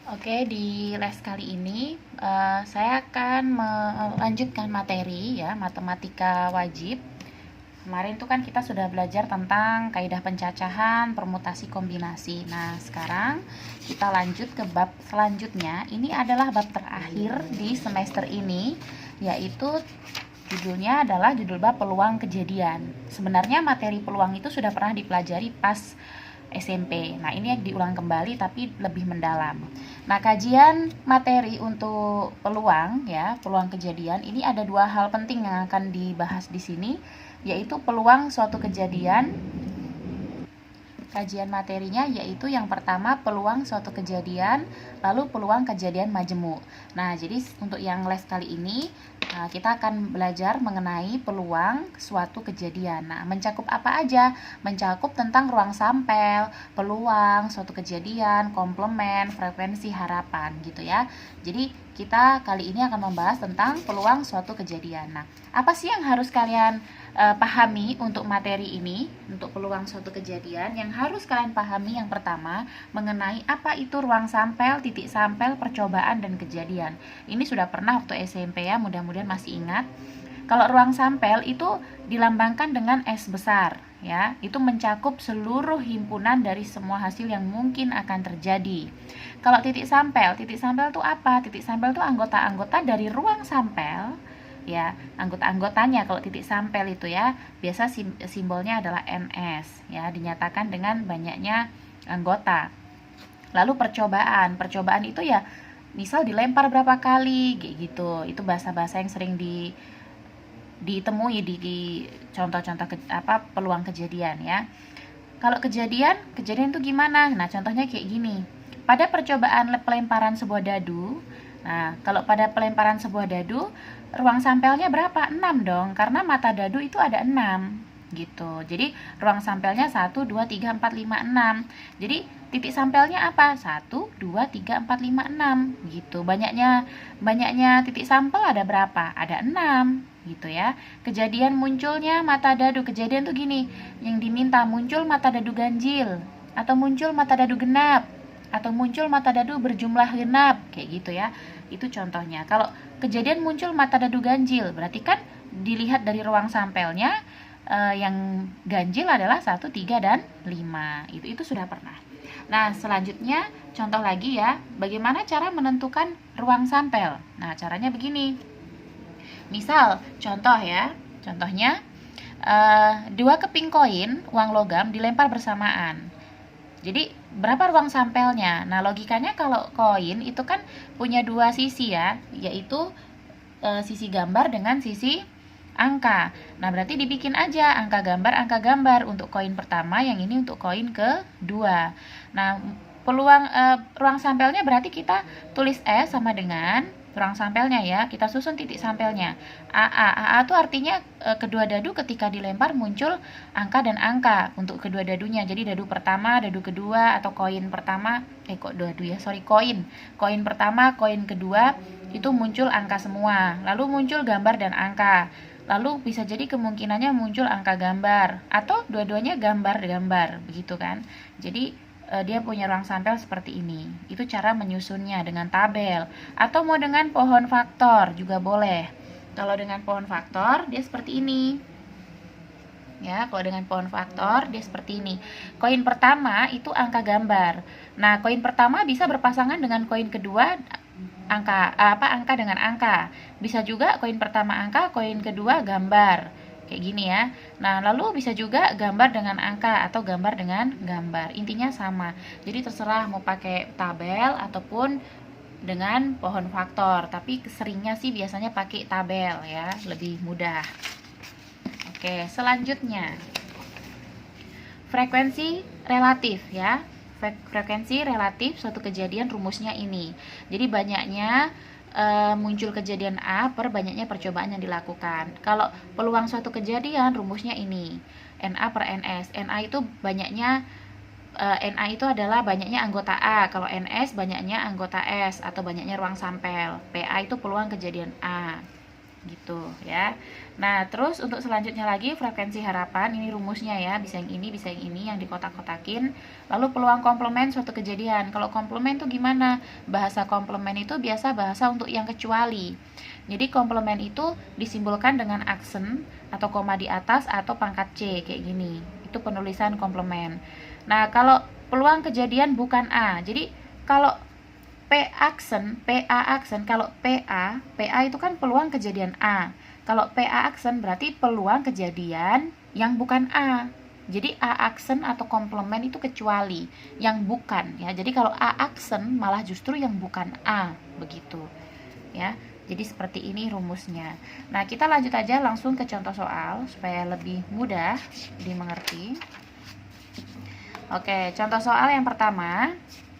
Oke, di les kali ini saya akan melanjutkan materi ya, matematika wajib. Kemarin itu kan kita sudah belajar tentang kaidah pencacahan, permutasi kombinasi. Nah, sekarang kita lanjut ke bab selanjutnya. Ini adalah bab terakhir di semester ini, yaitu judulnya adalah judul bab peluang kejadian. Sebenarnya materi peluang itu sudah pernah dipelajari pas SMP. Nah, ini yang diulang kembali tapi lebih mendalam. Nah, kajian materi untuk peluang ya, peluang kejadian ini ada dua hal penting yang akan dibahas di sini, yaitu peluang suatu kejadian. Kajian materinya yaitu yang pertama peluang suatu kejadian, lalu peluang kejadian majemuk. Nah, jadi untuk yang les kali ini kita akan belajar mengenai peluang suatu kejadian. Nah, mencakup apa aja? Mencakup tentang ruang sampel, peluang suatu kejadian, komplement, frekuensi, harapan gitu ya. Jadi kita kali ini akan membahas tentang peluang suatu kejadian. Nah, apa sih yang harus kalian pahami untuk materi ini, untuk peluang suatu kejadian? Yang harus kalian pahami yang pertama mengenai apa itu ruang sampel, titik sampel, percobaan, dan kejadian. Ini sudah pernah waktu SMP ya, mudah-mudahan masih ingat. Kalau ruang sampel itu dilambangkan dengan S besar ya, itu mencakup seluruh himpunan dari semua hasil yang mungkin akan terjadi. Kalau titik sampel itu apa? Titik sampel itu anggota-anggota dari ruang sampel ya, anggota-anggotanya. Kalau titik sampel itu ya biasa simbolnya adalah NS ya, dinyatakan dengan banyaknya anggota. Lalu percobaan itu ya misal dilempar berapa kali kayak gitu. Itu bahasa-bahasa yang sering ditemui di contoh-contoh peluang kejadian ya. Kalau kejadian itu gimana? Nah, contohnya kayak gini. Pada percobaan pelemparan sebuah dadu, nah, kalau pada pelemparan sebuah dadu, ruang sampelnya berapa? 6 dong, karena mata dadu itu ada 6 gitu. Jadi ruang sampelnya 1, 2, 3, 4, 5, 6. Jadi titik sampelnya apa? 1, 2, 3, 4, 5, 6 gitu. Banyaknya titik sampel ada berapa? Ada 6 gitu ya. Kejadian munculnya mata dadu, kejadian tuh gini, yang diminta muncul mata dadu ganjil, atau muncul mata dadu genap, atau muncul mata dadu berjumlah genap, kayak gitu ya. Itu contohnya. Kalau kejadian muncul mata dadu ganjil, berarti kan dilihat dari ruang sampelnya yang ganjil adalah 1, 3, dan 5. Itu sudah pernah. Nah, selanjutnya contoh lagi ya, bagaimana cara menentukan ruang sampel. Nah, caranya begini. Misal, contohnya dua keping koin uang logam dilempar bersamaan. Jadi berapa ruang sampelnya? Nah, logikanya kalau koin itu kan punya dua sisi ya, yaitu sisi gambar dengan sisi angka. Nah, berarti dibikin aja angka gambar untuk koin pertama, yang ini untuk koin kedua. Nah, ruang sampelnya berarti kita tulis S sama dengan ruang sampelnya ya, kita susun titik sampelnya. AA itu artinya kedua dadu ketika dilempar muncul angka dan angka untuk kedua dadunya. Jadi dadu pertama, dadu kedua, atau koin pertama, koin pertama, koin kedua itu muncul angka semua. Lalu muncul gambar dan angka. Lalu bisa jadi kemungkinannya muncul angka gambar atau dua-duanya gambar-gambar, begitu kan. Jadi dia punya ruang sampel seperti ini. Itu cara menyusunnya dengan tabel. Atau mau dengan pohon faktor juga boleh. Kalau dengan pohon faktor dia seperti ini. Ya, kalau dengan pohon faktor dia seperti ini. Koin pertama itu angka gambar. Nah, koin pertama bisa berpasangan dengan koin kedua angka dengan angka. Bisa juga koin pertama angka, koin kedua gambar. Kayak gini ya. Nah, lalu bisa juga gambar dengan angka atau gambar dengan gambar. Intinya sama. Jadi terserah mau pakai tabel ataupun dengan pohon faktor. Tapi seringnya sih biasanya pakai tabel ya, lebih mudah. Oke, selanjutnya frekuensi relatif ya. Frekuensi relatif suatu kejadian rumusnya ini. Jadi banyaknya muncul kejadian A per banyaknya percobaan yang dilakukan. Kalau peluang suatu kejadian rumusnya ini, NA per NS. NA itu banyaknya NA itu adalah banyaknya anggota A. Kalau NS banyaknya anggota S atau banyaknya ruang sampel. PA itu peluang kejadian A. gitu ya. Nah, terus untuk selanjutnya lagi frekuensi harapan, ini rumusnya ya, bisa yang ini, bisa yang ini, yang dikotak-kotakin. Lalu peluang komplement suatu kejadian. Kalau komplement itu gimana? Bahasa komplement itu biasa bahasa untuk yang kecuali. Jadi komplement itu disimbolkan dengan aksen atau koma di atas atau pangkat C kayak gini. Itu penulisan komplement. Nah, kalau peluang kejadian bukan A. Jadi kalau PA aksen, kalau PA itu kan peluang kejadian A. Kalau PA aksen berarti peluang kejadian yang bukan A. Jadi A aksen atau komplement itu kecuali, yang bukan ya. Jadi kalau A aksen malah justru yang bukan A, begitu. Ya. Jadi seperti ini rumusnya. Nah, kita lanjut aja langsung ke contoh soal supaya lebih mudah dimengerti. Oke, contoh soal yang pertama.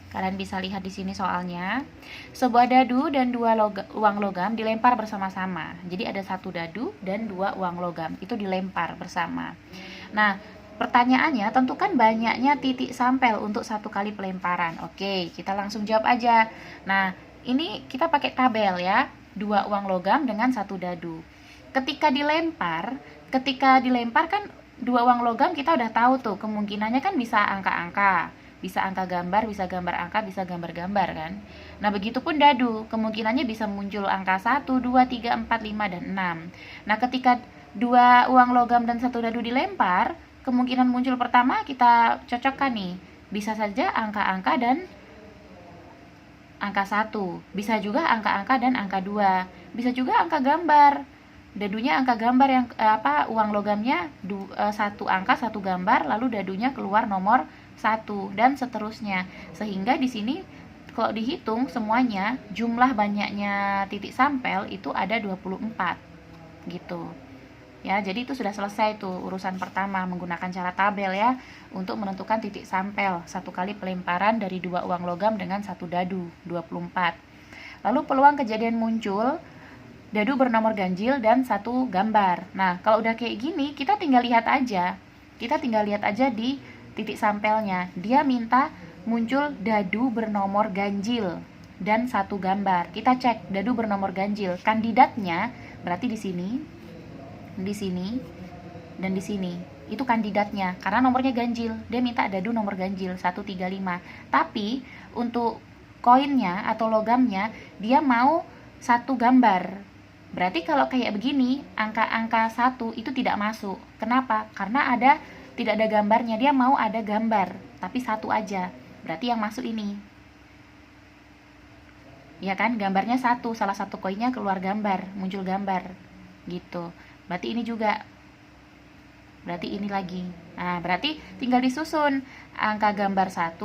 Kalian bisa lihat di sini soalnya. Sebuah dadu dan dua uang logam dilempar bersama-sama. Jadi ada satu dadu dan dua uang logam. Itu dilempar bersama. Nah, pertanyaannya tentukan banyaknya titik sampel untuk satu kali pelemparan. Oke, kita langsung jawab aja. Nah, ini kita pakai tabel ya. Dua uang logam dengan satu dadu. Ketika dilempar kan dua uang logam kita udah tahu tuh. Kemungkinannya kan bisa angka-angka. Bisa angka gambar, bisa gambar angka, bisa gambar-gambar kan. Nah, begitupun dadu, kemungkinannya bisa muncul angka 1, 2, 3, 4, 5, dan 6. Nah, ketika dua uang logam dan satu dadu dilempar, kemungkinan muncul pertama kita cocokkan nih. Bisa saja angka-angka dan angka 1. Bisa juga angka-angka dan angka 2. Bisa juga angka gambar. Dadunya angka gambar yang uang logamnya satu angka, satu gambar, lalu dadunya keluar nomor 1 dan seterusnya. Sehingga di sini kalau dihitung semuanya jumlah banyaknya titik sampel itu ada 24 gitu. Ya, jadi itu sudah selesai tuh urusan pertama menggunakan cara tabel ya untuk menentukan titik sampel satu kali pelemparan dari dua uang logam dengan satu dadu 24. Lalu peluang kejadian muncul dadu bernomor ganjil dan satu gambar. Nah, kalau udah kayak gini kita tinggal lihat aja. Kita tinggal lihat aja di titik sampelnya. Dia minta muncul dadu bernomor ganjil dan satu gambar. Kita cek dadu bernomor ganjil. Kandidatnya berarti di sini, dan di sini. Itu kandidatnya karena nomornya ganjil. Dia minta dadu nomor ganjil 135. Tapi untuk koinnya atau logamnya dia mau satu gambar. Berarti kalau kayak begini, angka-angka 1 itu tidak masuk. Kenapa? Karena tidak ada gambarnya, dia mau ada gambar, tapi satu aja. Berarti yang masuk ini. Ya kan, gambarnya satu, salah satu koinnya keluar gambar, muncul gambar. Gitu. Berarti ini juga. Berarti ini lagi. Nah, berarti tinggal disusun. Angka gambar 1,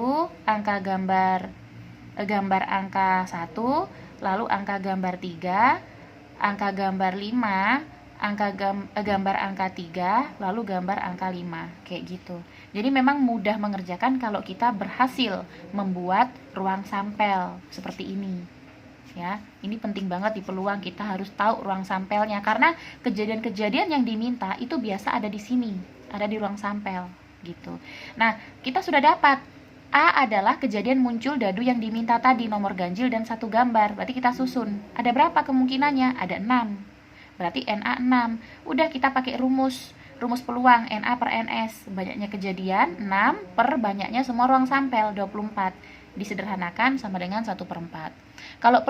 angka gambar angka 1, lalu angka gambar 3, angka gambar 5, gambar angka 3, lalu gambar angka 5, kayak gitu. Jadi memang mudah mengerjakan kalau kita berhasil membuat ruang sampel seperti ini. Ya, ini penting banget di peluang, kita harus tahu ruang sampelnya karena kejadian-kejadian yang diminta itu biasa ada di sini, ada di ruang sampel gitu. Nah, kita sudah dapat A adalah kejadian muncul dadu yang diminta tadi, nomor ganjil dan satu gambar. Berarti kita susun. Ada berapa kemungkinannya? Ada 6. Berarti NA 6. Udah kita pakai rumus peluang NA per NS. Banyaknya kejadian 6 per banyaknya semua ruang sampel 24. Disederhanakan sama dengan 1/4. Kalau